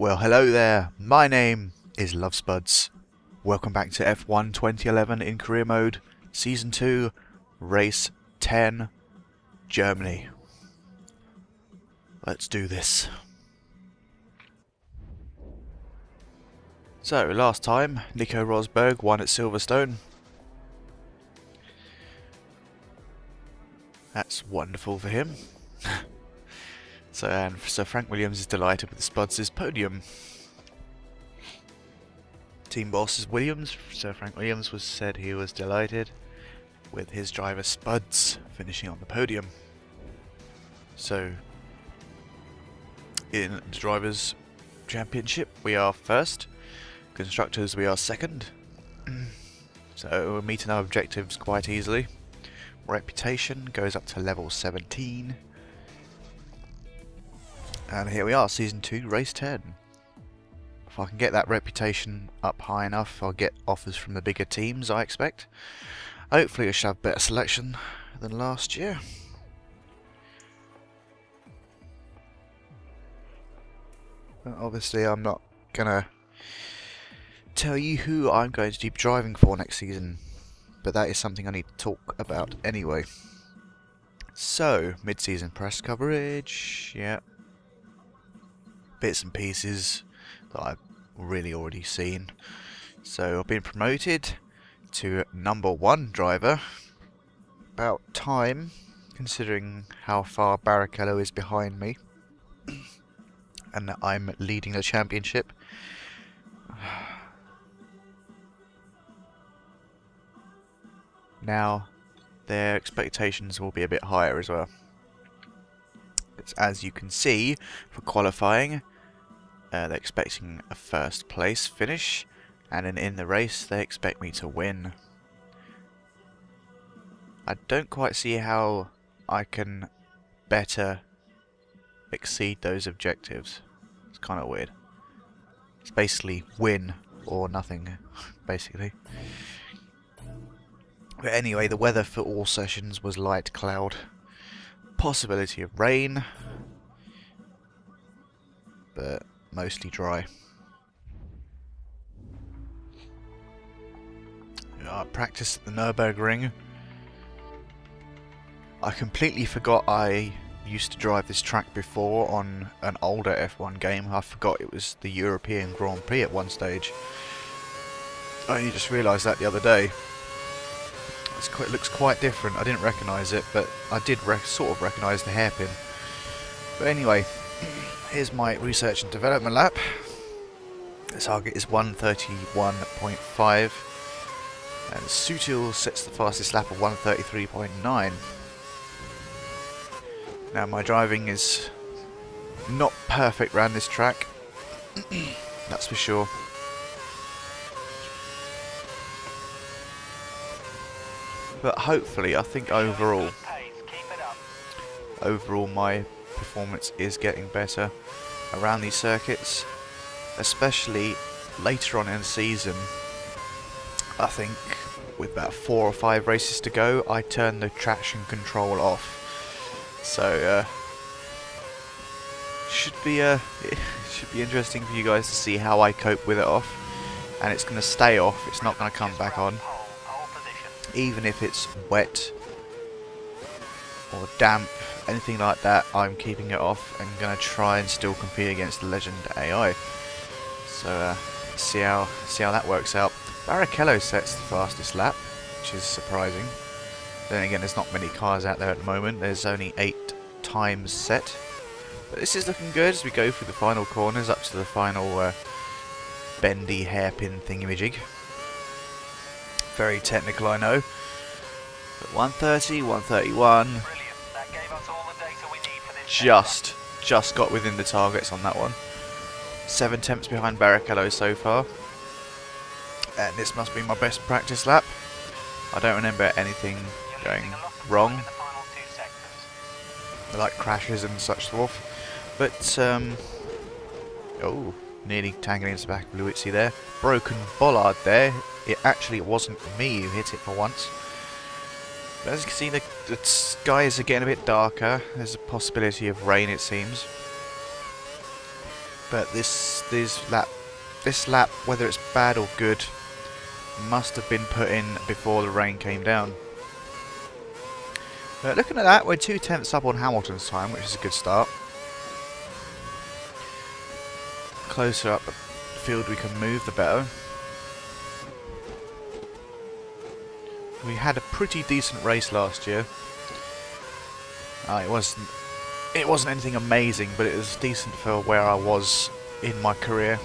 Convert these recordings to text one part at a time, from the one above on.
Well, hello there. My name is LoveSpuds. Welcome back to F1 2011 in career mode, Season 2, Race 10, Germany. Let's do this. So, last time, Nico Rosberg won at Silverstone. That's wonderful for him. So Frank Williams is delighted with the Spuds' podium. Team boss is Williams. Sir Frank Williams said he was delighted with his driver Spuds finishing on the podium. So in the Drivers' Championship we are first, Constructors we are second. So we're meeting our objectives quite easily. Reputation goes up to level 17. And here we are, Season 2, Race 10. If I can get that reputation up high enough, I'll get offers from the bigger teams, I expect. Hopefully I shall have better selection than last year. But obviously I'm not gonna tell you who I'm going to be driving for next season. But that is something I need to talk about anyway. So, mid-season press coverage, yeah. Bits and pieces that I've really already seen. So I've been promoted to #1 driver. About time, considering how far Barrichello is behind me. And that I'm leading the championship. Now, their expectations will be a bit higher as well. As you can see, for qualifying, they're expecting a first place finish, and then in the race they expect me to win. I don't quite see how I can better exceed those objectives. It's kind of weird. It's basically win or nothing, basically. But anyway, the weather for all sessions was light cloud. Possibility of rain, but mostly dry. I practiced at the Nürburgring. I completely forgot I used to drive this track before on an older F1 game. I forgot it was the European Grand Prix at one stage. I only just realised that the other day. It looks quite different. I didn't recognise it, but I did sort of recognise the hairpin. But anyway, here's my research and development lap. The target is 1:31.5, and Sutil sets the fastest lap of 1:33.9. Now my driving is not perfect around this track, that's for sure. But hopefully, I think overall my performance is getting better around these circuits, especially later on in the season. I think with about 4 or 5 races to go, I turn the traction control off. So it should be interesting for you guys to see how I cope with it off, and it's going to stay off. It's not going to come back on. Even if it's wet or damp, anything like that, I'm keeping it off and going to try and still compete against the Legend AI. So see how that works out. Barrichello sets the fastest lap, which is surprising. Then again, there's not many cars out there at the moment. There's only 8 times set. But this is looking good as we go through the final corners up to the final bendy hairpin thingamajig. Very technical, I know. But 130, 131. Just got within the targets on that one. 7 tenths behind Barrichello so far. And this must be my best practice lap. I don't remember anything going wrong, like crashes and such forth. But oh, nearly tangling into the back of Luizzi there. Broken bollard there. It wasn't me who hit it for once. But as you can see, the skies are getting a bit darker. There's a possibility of rain, it seems. But this lap, whether it's bad or good, must have been put in before the rain came down. But looking at that, we're 2/10 up on Hamilton's time, which is a good start. Closer up the field we can move, the better. We had a pretty decent race last year. It wasn't anything amazing, but it was decent for where I was in my career.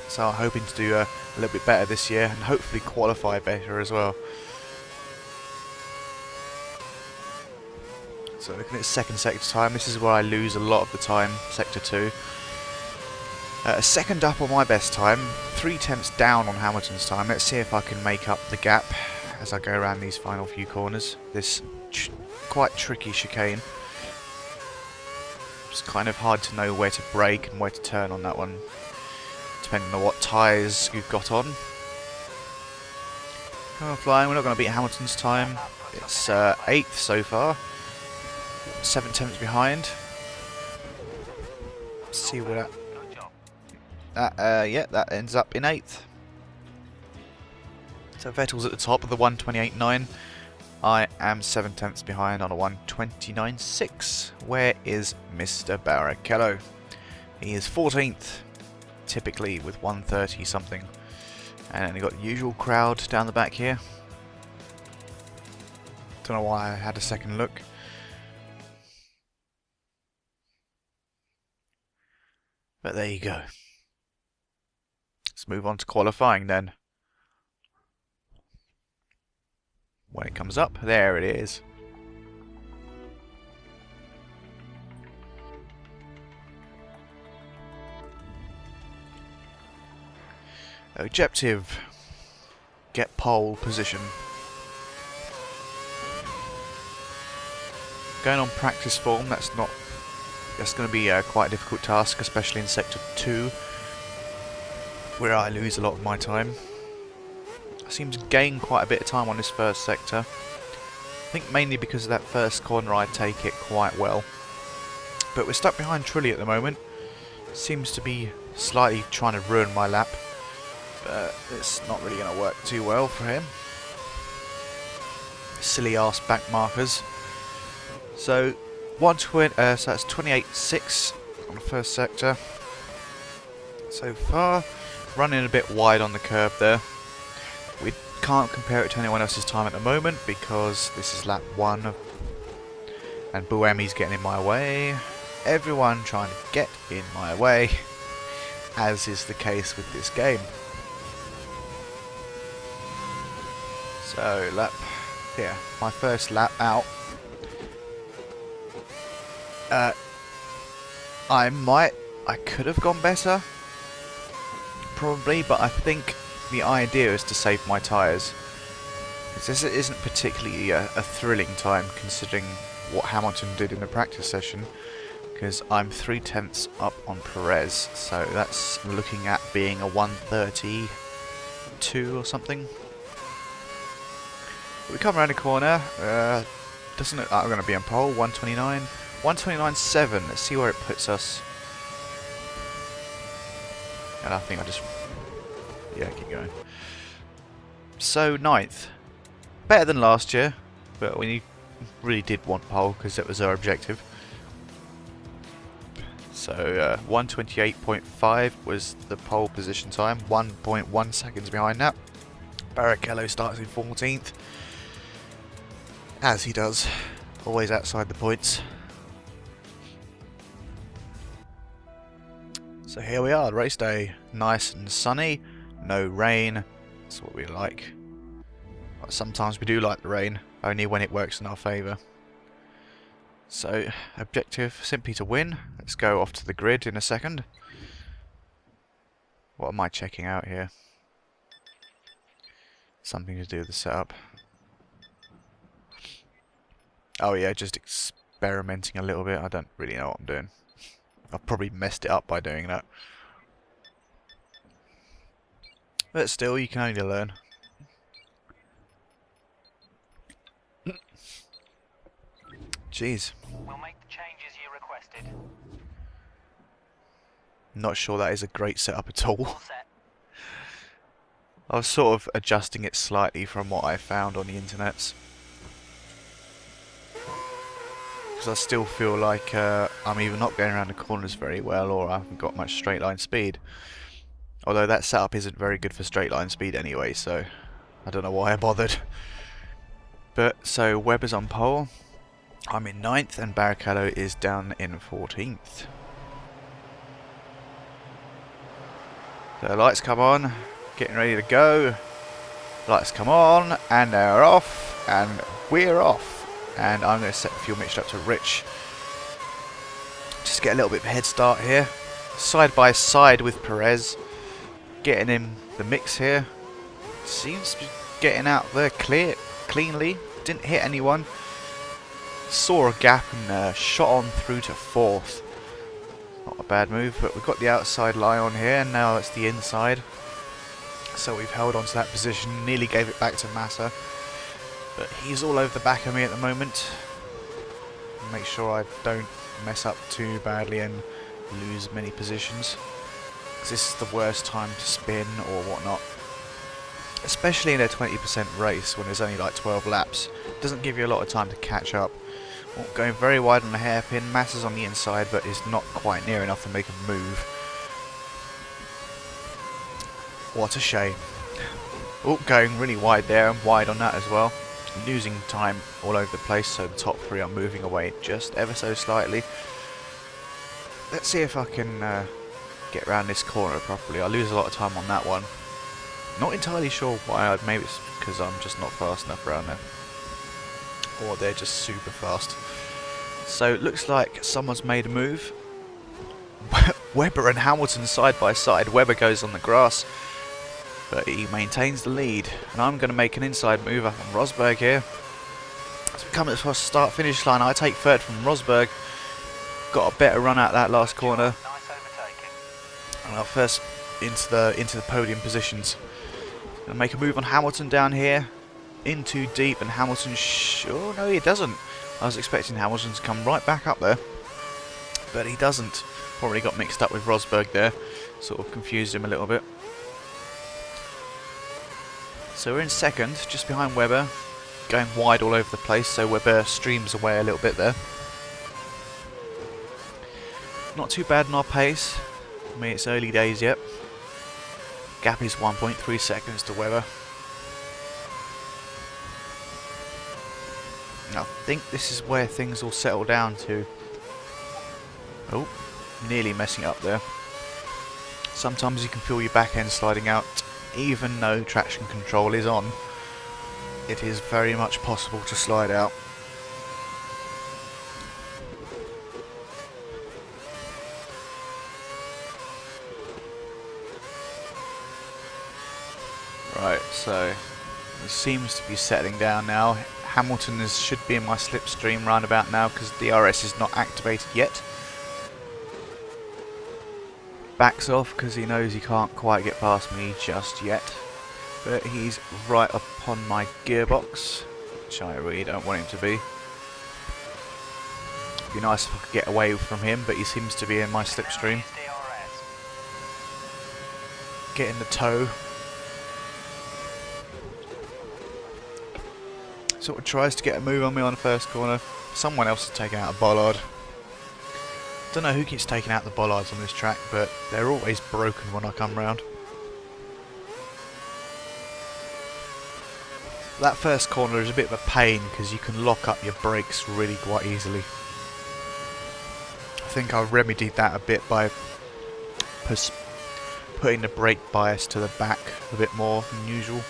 So I'm hoping to do a little bit better this year and hopefully qualify better as well. So looking at second sector time, this is where I lose a lot of the time, sector 2. A second up on my best time, 3/10 down on Hamilton's time. Let's see if I can make up the gap as I go around these final few corners. This quite tricky chicane. It's kind of hard to know where to brake and where to turn on that one, depending on what tyres you've got on. Come on, flying, we're not going to beat Hamilton's time. It's 8th so far, 7/10 behind. Let's see what yeah, that ends up in 8th. So Vettel's at the top of the 1:28.9. I am 7/10 behind on a 1:29.6. Where is Mr. Barrichello? He is 14th, typically with 1:30 something. And then you've got the usual crowd down the back here. Don't know why I had a second look. But there you go. Let's move on to qualifying then. When it comes up, there it is. Objective: get pole position. Going on practice form, that's going to be quite a difficult task, especially in sector 2, where I lose a lot of my time. I seem to gain quite a bit of time on this first sector. I think mainly because of that first corner I take it quite well. But we're stuck behind Trulli at the moment. Seems to be slightly trying to ruin my lap. But it's not really going to work too well for him. Silly ass back markers. So so that's 28.6 on the first sector. So far, running a bit wide on the curb there. We can't compare it to anyone else's time at the moment because this is lap 1 and Buemi's getting in my way. Everyone trying to get in my way, as is the case with this game. So my first lap out. I could have gone better, probably, but I think the idea is to save my tyres. This isn't particularly a thrilling time considering what Hamilton did in the practice session, because I'm 3/10 up on Perez, so that's looking at being a 1:32 or something. We come around the corner, doesn't look like I'm going to be on pole, 1:29. 1:29.7, let's see where it puts us. And I think keep going. So 9th. Better than last year, but we really did want pole because that was our objective. So 1:28.5 was the pole position time, 1.1 seconds behind that. Barrichello starts in 14th. As he does, always outside the points. So here we are, race day. Nice and sunny, no rain. That's what we like. But sometimes we do like the rain, only when it works in our favour. So, objective simply to win. Let's go off to the grid in a second. What am I checking out here? Something to do with the setup. Oh yeah, just experimenting a little bit. I don't really know what I'm doing. I've probably messed it up by doing that. But still, you can only learn. Jeez. We'll make the changes you requested. Not sure that is a great setup at all. I was sort of adjusting it slightly from what I found on the internet. Because I still feel like I'm either not going around the corners very well or I haven't got much straight line speed. Although that setup isn't very good for straight line speed anyway, so I don't know why I bothered. But so Webber's on pole, I'm in 9th and Barrichello is down in 14th. The lights come on, getting ready to go. Lights come on and they're off and we're off. And I'm going to set the fuel mixture up to rich. Just get a little bit of a head start here. Side by side with Perez. Getting him the mix here. Seems to be getting out there cleanly. Didn't hit anyone. Saw a gap and shot on through to 4th. Not a bad move, but we've got the outside lie on here and now it's the inside. So we've held on to that position. Nearly gave it back to Massa. But he's all over the back of me at the moment. Make sure I don't mess up too badly and lose many positions. Because this is the worst time to spin or whatnot. Especially in a 20% race when there's only like 12 laps. It doesn't give you a lot of time to catch up. Well, going very wide on the hairpin. Massa's on the inside but is not quite near enough to make a move. What a shame. Oh, going really wide there and wide on that as well. Losing time all over the place, so the top 3 are moving away just ever so slightly. Let's see if I can get around this corner properly. I lose a lot of time on that one. Not entirely sure why. Maybe it's because I'm just not fast enough around there. Or they're just super fast. So it looks like someone's made a move. Webber and Hamilton side by side. Webber goes on the grass. But he maintains the lead, and I'm going to make an inside move up on Rosberg here. As we come to the start-finish line, I take 3rd from Rosberg. Got a better run out that last corner. And I'll first into the podium positions. Going to make a move on Hamilton down here. In too deep, and Hamilton... Oh, no, he doesn't. I was expecting Hamilton to come right back up there. But he doesn't. Probably got mixed up with Rosberg there. Sort of confused him a little bit. So we're in 2nd, just behind Webber, going wide all over the place, so Webber streams away a little bit there. Not too bad in our pace. I mean, it's early days yet. Gap is 1.3 seconds to Webber. I think this is where things will settle down to. Oh, nearly messing up there. Sometimes you can feel your back end sliding out. Even though traction control is on, it is very much possible to slide out. Right, so it seems to be settling down now. Hamilton should be in my slipstream round about now because DRS is not activated yet. Backs off because he knows he can't quite get past me just yet. But he's right upon my gearbox, which I really don't want him to be. It'd be nice if I could get away from him, but he seems to be in my slipstream. Getting the toe. Sort of tries to get a move on me on the first corner. Someone else has taken out a bollard. Don't know who keeps taking out the bollards on this track, but they're always broken when I come round. That first corner is a bit of a pain because you can lock up your brakes really quite easily. I think I remedied that a bit by putting the brake bias to the back a bit more than usual.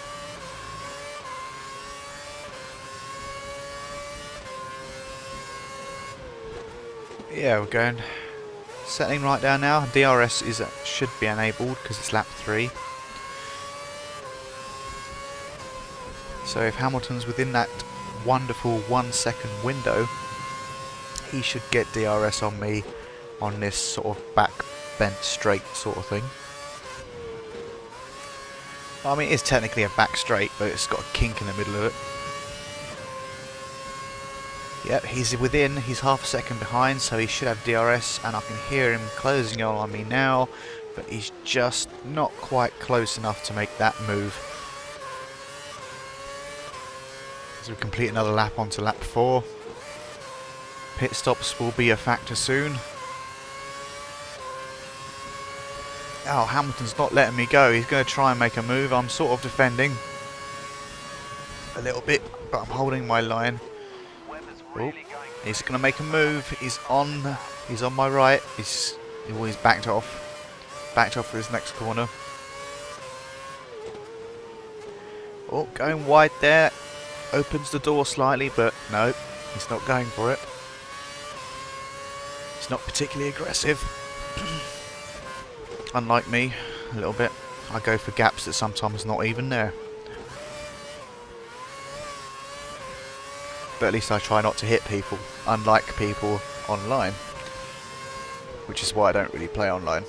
Yeah, we're going settling right down now. DRS should be enabled because it's lap 3. So if Hamilton's within that wonderful 1 second window, he should get DRS on me on this sort of back bent straight sort of thing. I mean, it is technically a back straight, but it's got a kink in the middle of it. Yep, he's within, he's half a second behind, so he should have DRS, and I can hear him closing on me now, but he's just not quite close enough to make that move. As we complete another lap onto lap 4. Pit stops will be a factor soon. Oh, Hamilton's not letting me go. He's going to try and make a move. I'm sort of defending a little bit, but I'm holding my line. Oh, he's going to make a move. He's on my right. He's backed off. Backed off for his next corner. Oh, going wide there. Opens the door slightly, but no, he's not going for it. He's not particularly aggressive. Unlike me, a little bit. I go for gaps that sometimes not even there. But at least I try not to hit people, unlike people online. Which is why I don't really play online.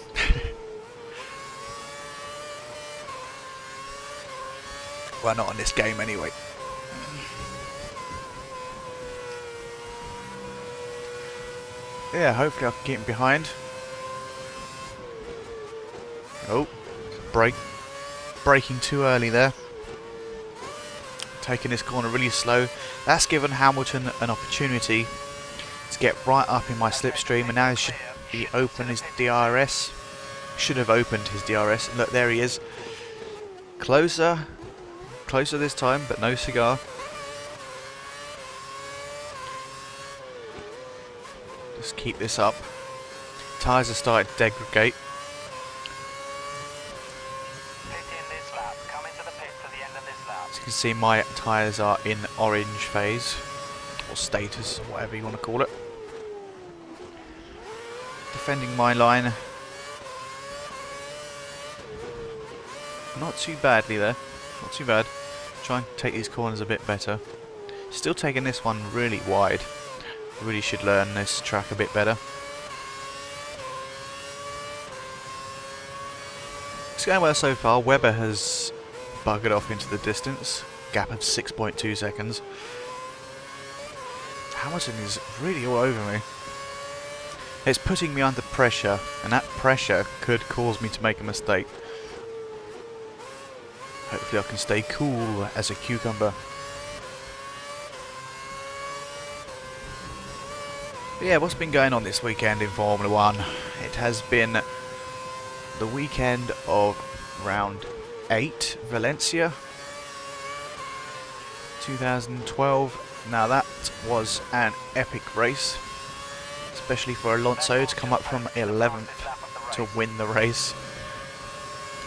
Well, not on this game anyway. Yeah, hopefully I can keep him behind. Oh, braking too early there. Taking this corner really slow. That's given Hamilton an opportunity to get right up in my slipstream, and now he should be open his DRS. Should have opened his DRS. And look, there he is. Closer this time, but no cigar. Just keep this up. Tyres have started to degrade. As you can see, my tyres are in orange phase, or status, whatever you want to call it. Defending my line. Not too badly there. Not too bad. Try and take these corners a bit better. Still taking this one really wide. I really should learn this track a bit better. It's going well so far. Webber has buggered off into the distance. Gap of 6.2 seconds. Hamilton is really all over me. It's putting me under pressure, and that pressure could cause me to make a mistake. Hopefully I can stay cool as a cucumber. But yeah, what's been going on this weekend in Formula 1? It has been the weekend of round 8, Valencia, 2012. Now that was an epic race, especially for Alonso to come up from 11th to win the race.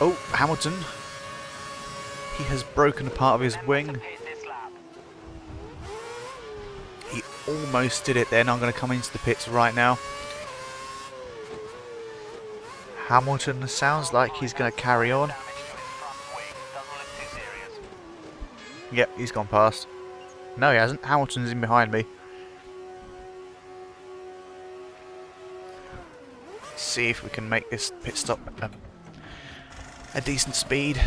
Oh, Hamilton. He has broken a part of his wing. He almost did it then. I'm going to come into the pits right now. Hamilton sounds like he's going to carry on. Yep, he's gone past. No, he hasn't. Hamilton's in behind me. Let's see if we can make this pit stop a decent speed.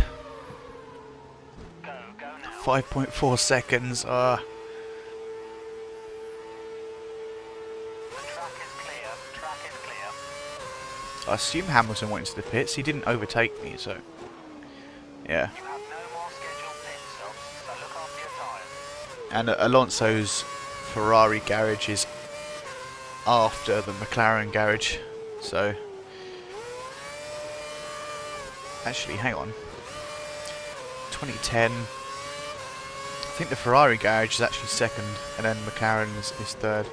5.4 seconds. The track is clear. I assume Hamilton went into the pits. He didn't overtake me, so yeah. You have no more scheduled pit stops, so look after your tyres. And Alonso's Ferrari garage is after the McLaren garage, so actually, hang on. 2010. I think the Ferrari garage is actually second, and then McLaren is third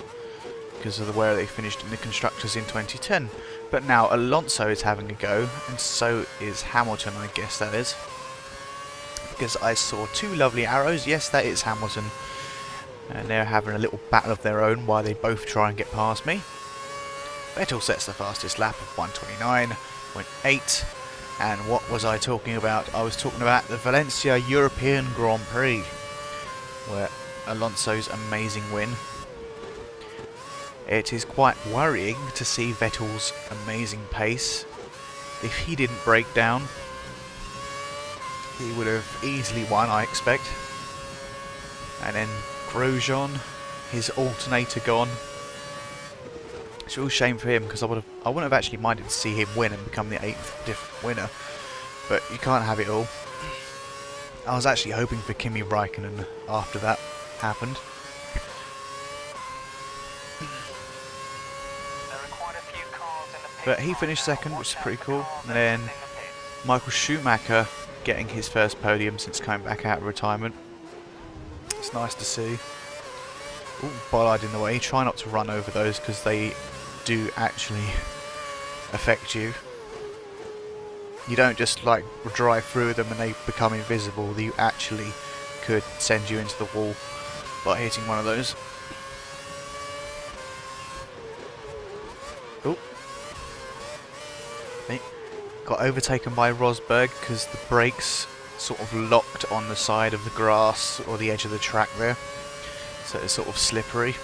because of where they finished in the constructors in 2010. But now Alonso is having a go, and so is Hamilton, I guess that is. Because I saw two lovely arrows. Yes, that is Hamilton. And they're having a little battle of their own while they both try and get past me. Vettel sets the fastest lap of 1:29.8. And what was I talking about? I was talking about the Valencia European Grand Prix, where Alonso's amazing win. It is quite worrying to see Vettel's amazing pace. If he didn't break down, he would have easily won, I expect. And then Grosjean, his alternator gone. It's a real shame for him because I wouldn't have actually minded to see him win and become the 8th different winner. But you can't have it all. I was actually hoping for Kimi Raikkonen after that happened. There are quite a few cars in the pit But he right finished now. second, which is Watch out pretty for cool. cars And then in the pits. Michael Schumacher getting his first podium since coming back out of retirement. It's nice to see. Ooh, bollard in the way. Try not to run over those because they do actually affect you. You don't just like drive through them and they become invisible. You actually could send you into the wall by hitting one of those. Oh. Got overtaken by Rosberg because the brakes sort of locked on the side of the grass or the edge of the track there. So it's sort of slippery.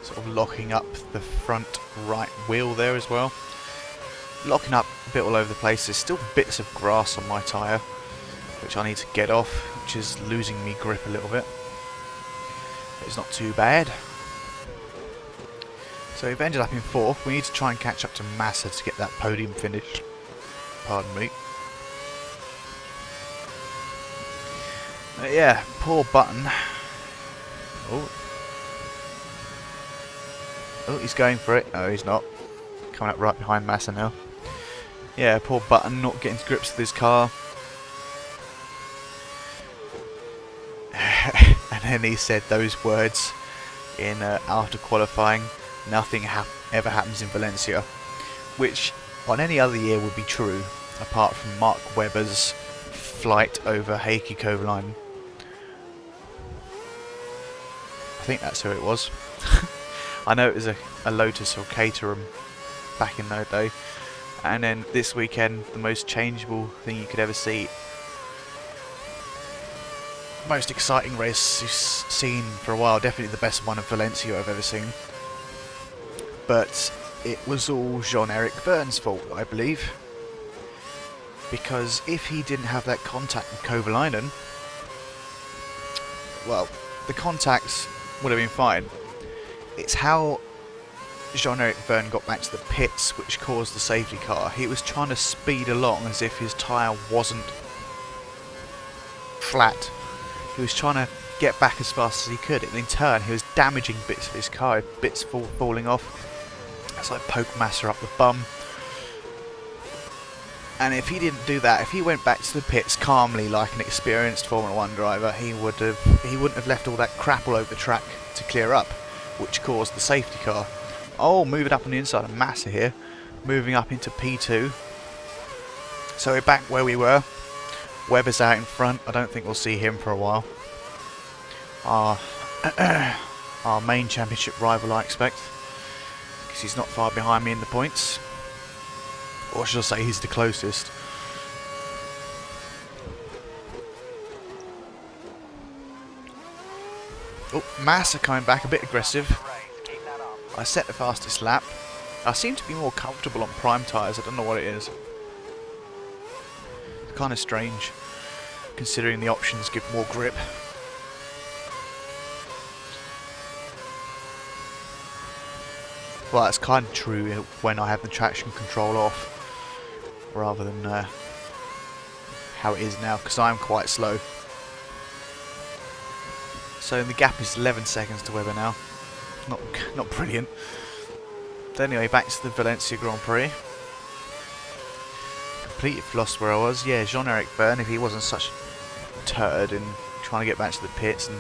Sort of locking up the front right wheel there as well. Locking up a bit all over the place. There's still bits of grass on my tyre, which I need to get off, which is losing me grip a little bit. It's not too bad. So we've ended up in 4th. We need to try and catch up to Massa to get that podium finish. Pardon me. Yeah, poor Button. Oh. Oh, he's going for it. No, he's not. Coming up right behind Massa now. Yeah, poor Button not getting to grips with his car. And then he said those words in after qualifying. Nothing ever happens in Valencia, which on any other year would be true, apart from Mark Webber's flight over Heikki Kovalainen. I think that's who it was. I know it was a Lotus or Caterham back in that day. And then this weekend, the most changeable thing you could ever see. Most exciting race you've seen for a while. Definitely the best one of Valencia I've ever seen. But it was all Jean-Eric Vergne's fault, I believe. Because if he didn't have that contact with Kovalainen, well, the contacts would have been fine. It's how Jean-Eric Vergne got back to the pits which caused the safety car. He was trying to speed along as if his tyre wasn't flat. He was trying to get back as fast as he could, and in turn he was damaging bits of his car, bits falling off. It's like poke Massa up the bum. And if he didn't do that, if he went back to the pits calmly like an experienced Formula 1 driver, he wouldn't have left all that crap all over the track to clear up, which caused the safety car. Oh, moving up on the inside of Massa here, moving up into P2. So we're back where we were. Webber's out in front. I don't think we'll see him for a while. Our main championship rival, I expect, because he's not far behind me in the points. Or should I say he's the closest. Oh, Massa coming back a bit aggressive. Keep that up. I set the fastest lap. I seem to be more comfortable on prime tyres. I don't know what it is. It's kind of strange, considering the options give more grip. Well, that's kind of true when I have the traction control off, rather than how it is now, because I'm quite slow. So the gap is 11 seconds to Webber now. Not brilliant. But anyway, back to the Valencia Grand Prix. Completely lost where I was. Yeah, Jean-Eric Vergne, if he wasn't such a turd and trying to get back to the pits and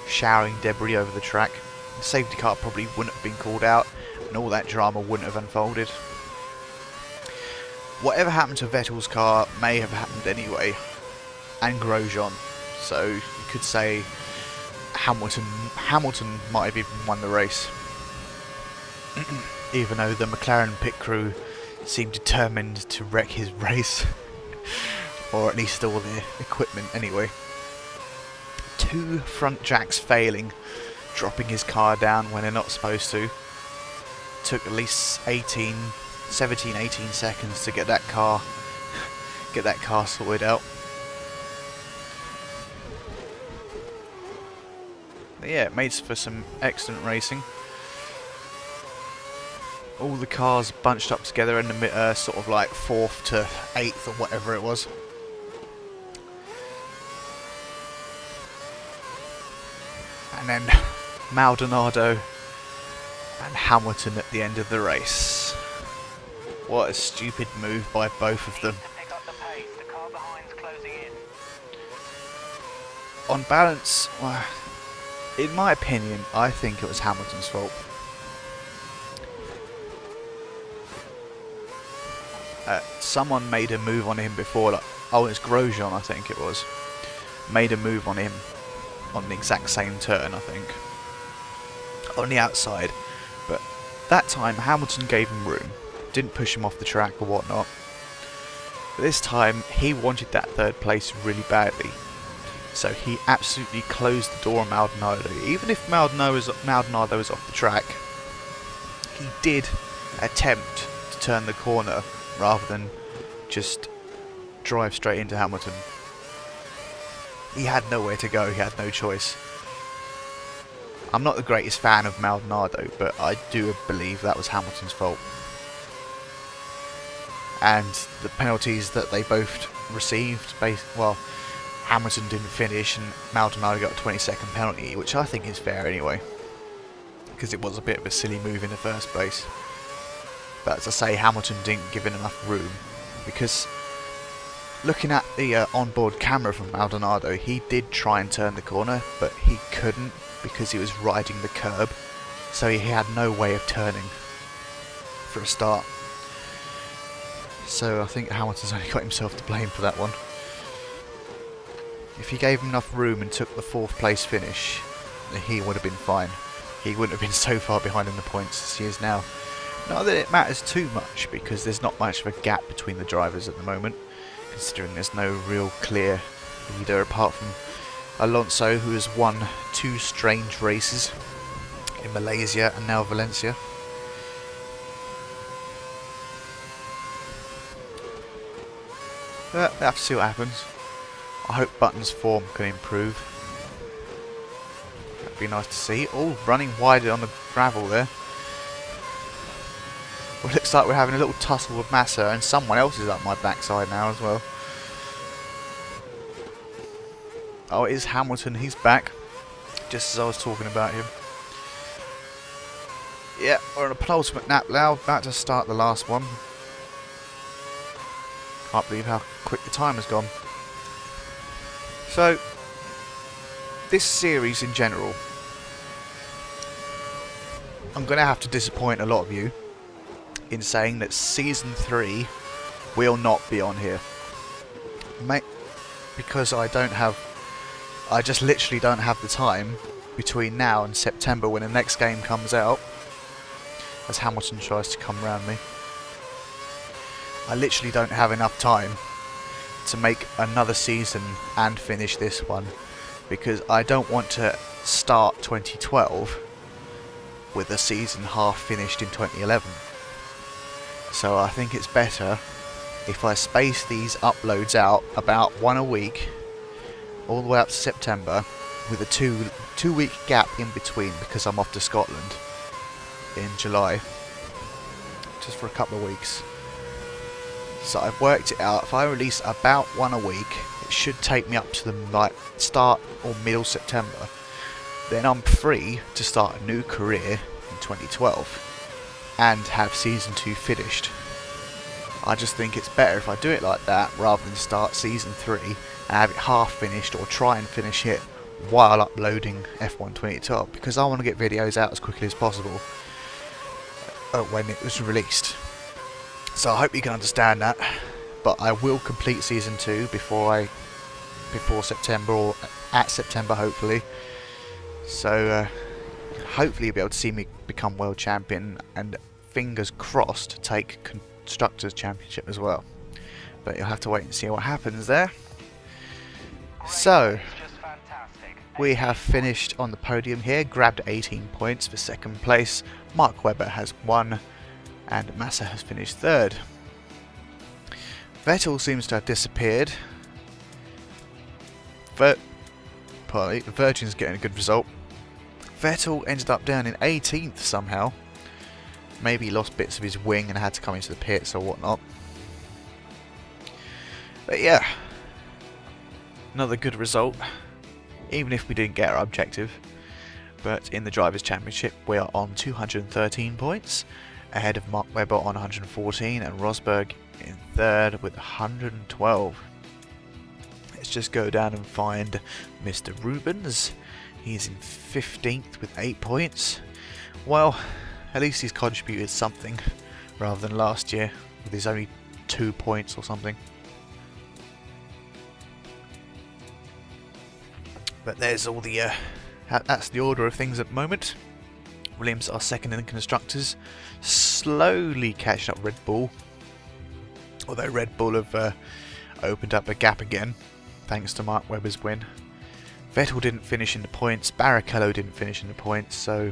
showering debris over the track, the safety car probably wouldn't have been called out and all that drama wouldn't have unfolded. Whatever happened to Vettel's car may have happened anyway, and Grosjean. So you could say Hamilton might have even won the race. Even though the McLaren pit crew seemed determined to wreck his race. Or at least all the equipment anyway. 2 front jacks failing, dropping his car down when they're not supposed to. Took at least 17, 18 seconds to get that car sorted out. yeah, it made for some excellent racing. All the cars bunched up together in the sort of like 4th to 8th or whatever it was. And then Maldonado and Hamilton at the end of the race. What a stupid move by both of them. Pick up the pace. The car behind's closing in. On balance, well, in my opinion, I think it was Hamilton's fault. Someone made a move on him before, like, oh, it's Grosjean, I think it was, made a move on him on the exact same turn, I think, on the outside, but that time Hamilton gave him room, didn't push him off the track or whatnot. But this time he wanted that 3rd place really badly, so he absolutely closed the door on Maldonado. Even if Maldonado was off the track, he did attempt to turn the corner rather than just drive straight into Hamilton. He had nowhere to go, he had no choice. I'm not the greatest fan of Maldonado, but I do believe that was Hamilton's fault. And the penalties that they both received, well, Hamilton didn't finish and Maldonado got a 20-second penalty, which I think is fair anyway, because it was a bit of a silly move in the first place. But as I say, Hamilton didn't give it enough room, because looking at the onboard camera from Maldonado, he did try and turn the corner, but he couldn't because he was riding the curb, so he had no way of turning for a start. So I think Hamilton's only got himself to blame for that one. If he gave him enough room and took the 4th place finish, then he would have been fine. He wouldn't have been so far behind in the points as he is now. Not that it matters too much, because there's not much of a gap between the drivers at the moment, considering there's no real clear leader apart from Alonso, who has won 2 strange races in Malaysia and now Valencia. But we'll have to see what happens. I hope Button's form can improve. That'd be nice to see. All running wide on the gravel there. Well, it looks like we're having a little tussle with Massa, and someone else is up my backside now as well. Oh, it is Hamilton. He's back. Just as I was talking about him. Yeah, we're on a penultimate lap now. About to start the last one. Can't believe how quick the time has gone. So, this series in general, I'm going to have to disappoint a lot of you in saying that Season 3 will not be on here. Because I just literally don't have the time between now and September when the next game comes out, as Hamilton tries to come round me. I literally don't have enough time to make another season and finish this one, because I don't want to start 2012 with a season half finished in 2011. So I think it's better if I space these uploads out about 1 a week all the way up to September, with a two week gap in between, because I'm off to Scotland in July just for a couple of weeks. So I've worked it out. If I release about 1 a week, it should take me up to the start or middle September. Then I'm free to start a new career in 2012 and have Season 2 finished. I just think it's better if I do it like that, rather than start Season 3 and have it half finished, or try and finish it while uploading F1 2012, because I want to get videos out as quickly as possible when it was released. So I hope you can understand that, but I will complete Season 2 before September, or at September hopefully. So hopefully you'll be able to see me become world champion, and fingers crossed take Constructors' Championship as well. But you'll have to wait and see what happens there. So we have finished on the podium here, grabbed 18 points for second place. Mark Webber has won, and Massa has finished third. Vettel seems to have disappeared. Virgin's getting a good result. Vettel ended up down in 18th somehow. Maybe he lost bits of his wing and had to come into the pits or whatnot. But yeah, another good result, even if we didn't get our objective. But in the Drivers' Championship, we are on 213 points, ahead of Mark Webber on 114 and Rosberg in third with 112. Let's just go down and find Mr. Rubens. He's in 15th with 8 points. Well, at least he's contributed something rather than last year with his only 2 points or something. But there's all the that's the order of things at the moment. Williams are second in the constructors, slowly catching up Red Bull. Although Red Bull have opened up a gap again, thanks to Mark Webber's win. Vettel didn't finish in the points, Barrichello didn't finish in the points, so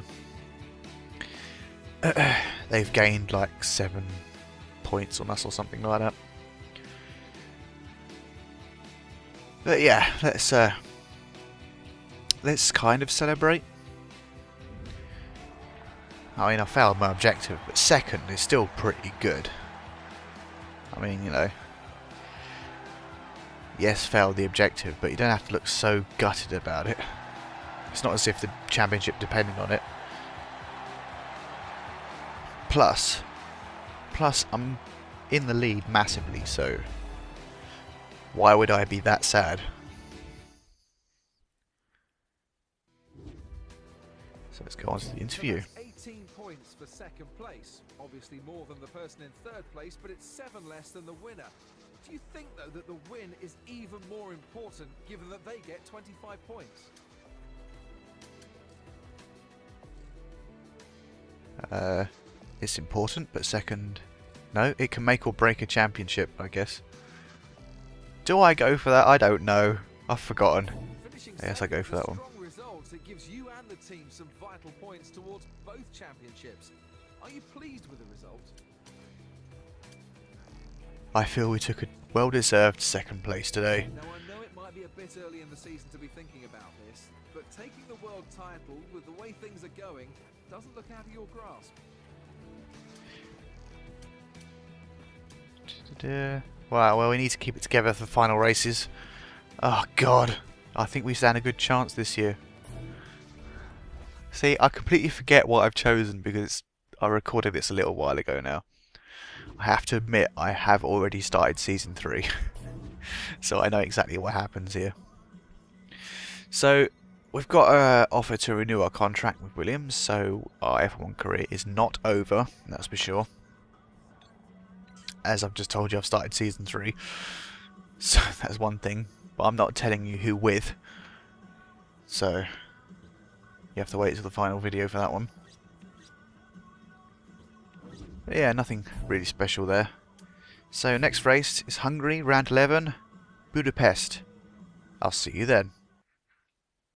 they've gained like 7 points on us or something like that. But yeah, let's kind of celebrate. I mean, I failed my objective, but second is still pretty good. I mean, you know, yes, failed the objective, but you don't have to look so gutted about it. It's not as if the championship depended on it. Plus, I'm in the lead massively, so why would I be that sad? So let's go on to the interview. So that's 18 points for second place. Obviously more than the person in third place, but it's 7 less than the winner. Do you think, though, that the win is even more important given that they get 25 points? It's important, but second, no, it can make or break a championship, I guess. Do I go for that? I don't know. I've forgotten. Yes, I go for that one. Strong results. It gives you and the team some vital points towards both championships. Are you pleased with the result? I feel we took a well-deserved second place today. Now, I know it might be a bit early in the season to be thinking about this, but taking the world title with the way things are going doesn't look out of your grasp. Wow, well, we need to keep it together for the final races. Oh god, I think we stand a good chance this year. See, I completely forget what I've chosen because I recorded this a little while ago now. I have to admit, I have already started Season 3. So I know exactly what happens here. So, we've got an offer to renew our contract with Williams, so our F1 career is not over, that's for sure. As I've just told you, I've started Season 3. So that's one thing, but I'm not telling you who with. So, you have to wait till the final video for that one. But yeah, nothing really special there. So next race is Hungary, round 11, Budapest. I'll see you then.